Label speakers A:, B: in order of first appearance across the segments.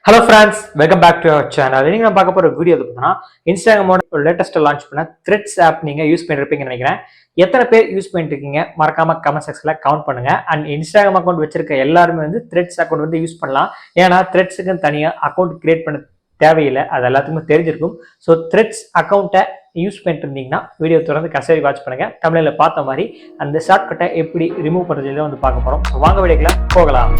A: Hello friends, welcome back to our channel. நீங்க நான் பார்க்க போற வீடியோ பார்த்தீங்கன்னா இன்ஸ்டாகிராமோட லேட்டஸ்ட் லான்ச் பண்ண த்ரெட்ஸ் ஆப் நீங்க யூஸ் பண்ணிருப்பீங்கன்னு நினைக்கிறேன். எத்தனை பேர் யூஸ் பண்ணிட்டு இருக்கீங்க மறக்காம கமெண்ட் செக்ஷன்ல கமெண்ட் பண்ணுங்க. அண்ட் இன்ஸ்டாகிராம் அக்கௌண்ட் வச்சிருக்க எல்லாருமே வந்து த்ரெட்ஸ் அக்கௌண்ட் வந்து யூஸ் பண்ணலாம். ஏன்னா த்ரெட்ஸுக்கு தனியா அக்கௌண்ட் கிரியேட் பண்ண தேவையில்லை, அது எல்லாத்துக்குமே தெரிஞ்சிருக்கும். ஸோ த்ரெட்ஸ் அக்கௌண்ட்டை யூஸ் பண்ணிட்டு இருந்தீங்கன்னா வீடியோ தொடர்ந்து கடைசி வாட்ச் பண்ணுங்க. தமிழில் பார்த்த மாதிரி அந்த ஷார்ட்கட்டை எப்படி ரிமூவ் பண்ணுறதுல வந்து பார்க்க போறோம். வாங்க வீடியோக்குள்ள போகலாம்.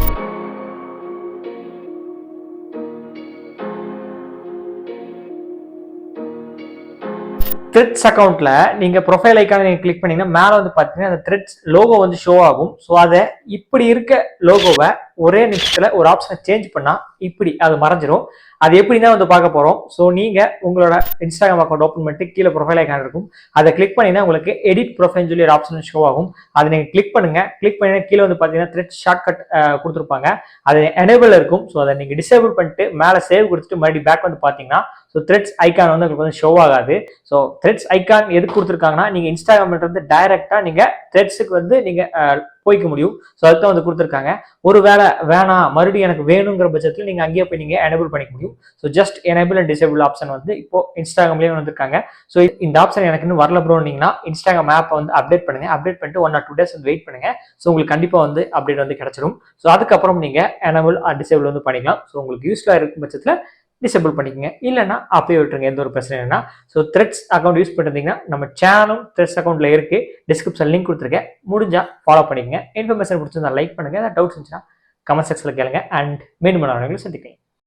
A: த்ரெட்ஸ் அக்கௌண்ட்ல நீங்க ப்ரொஃபைல் ஐக்கான நீங்க கிளிக் பண்ணீங்கன்னா மேல வந்து பாத்தீங்கன்னா அந்த த்ரெட்ஸ் லோகோ வந்து ஷோ ஆகும். ஸோ அதை இப்படி இருக்க லோகோவை ஒரே நிமிஷத்துல ஒரு ஆப்ஷனை சேஞ்ச் பண்ணா இப்படி அது மறைஞ்சிரும். அது எப்படின்னா வந்து பார்க்க போறோம். ஸோ நீங்க உங்களோட இன்ஸ்டாகிராம் அக்கௌண்ட் ஓப்பன் பண்ணிட்டு கீழே ப்ரொஃபைல் ஐக்கான் இருக்கும், அதை கிளிக் பண்ணீங்கன்னா உங்களுக்கு எடிட் ப்ரொஃபைல் சொல்லி ஒரு ஆப்ஷன் ஷோ ஆகும். அதை நீங்க கிளிக் பண்ணுங்க. கிளிக் பண்ணி கீழே வந்து பாத்தீங்கன்னா த்ரெட் ஷார்ட்கட் கொடுத்துருப்பாங்க, அது எனேபிள் இருக்கும். ஸோ அதை நீங்க டிசேபிள் பண்ணிட்டு மேலே சேவ் கொடுத்துட்டு மறுபடியும் பேக் வந்து பாத்தீங்கன்னா ஸோ த்ரெட்ஸ் ஐக்கான் வந்து உங்களுக்கு வந்து ஷோ ஆகாது. ஸோ த்ரெட்ஸ் ஐக்கான் எதுக்கு கொடுத்துருக்காங்கன்னா நீங்க இன்ஸ்டாகிராம்ல இருந்து டைரக்டா நீங்க த்ரெட்ஸுக்கு வந்து நீங்க போய்க்க முடியும். ஸோ அதுதான் வந்து கொடுத்துருக்காங்க. ஒரு வேலை வேணாம் மறுபடியும் எனக்கு வேணுங்கிற பட்சத்தில் நீங்க அங்கேயே போய் நீங்க எனேபிள் பண்ணிக்க முடியும். So just enable and disable option வந்து இப்போ இன்ஸ்டாகிராம்லேயே வந்திருக்காங்க. ஸோ இந்த ஆப்ஷன் எனக்கு இன்னும் வரல ப்ரோன்னீங்கன்னா இன்ஸ்டாகிராம் ஆப்பை வந்து அப்டேட் பண்ணுங்க. அப்டேட் பண்ணிட்டு 1 or 2 days வந்து வெயிட் பண்ணுங்க. ஸோ உங்களுக்கு கண்டிப்பாக வந்து அப்டேட் வந்து கிடைச்சிடும். ஸோ அதுக்கப்புறம் நீங்க எனேபிள் டிசேபிள் வந்து பண்ணிக்கலாம். ஸோ உங்களுக்கு யூஸ்ஃபுல்லாக இருக்கும் பட்சத்தில் டிசேபிள் பண்ணிக்கங்க, இல்லைன்னா அப்படியே விட்டுருங்க, எந்த ஒரு பிரச்சனை இல்லைன்னா. ஸோ த்ரெட்ஸ் அக்கௌண்ட் யூஸ் பண்ணிருந்தீங்கன்னா நம்ம சேனலும் த்ரெட்ஸ் அக்கௌண்ட்ல இருக்கு, டிஸ்கிரிப்ஷன் லிங்க் கொடுத்துருக்கேன், முடிஞ்சா ஃபாலோ பண்ணிக்கங்க. இன்ஃபர்மேஷன் பிடிச்சிருந்தா லைக் பண்ணுங்க, டவுட்ஸ் இருந்துச்சுன்னா கமெண்ட் செக்ஷன்ல கேளுங்க. அண்ட் மீண்டும் சந்திக்கிறேன்.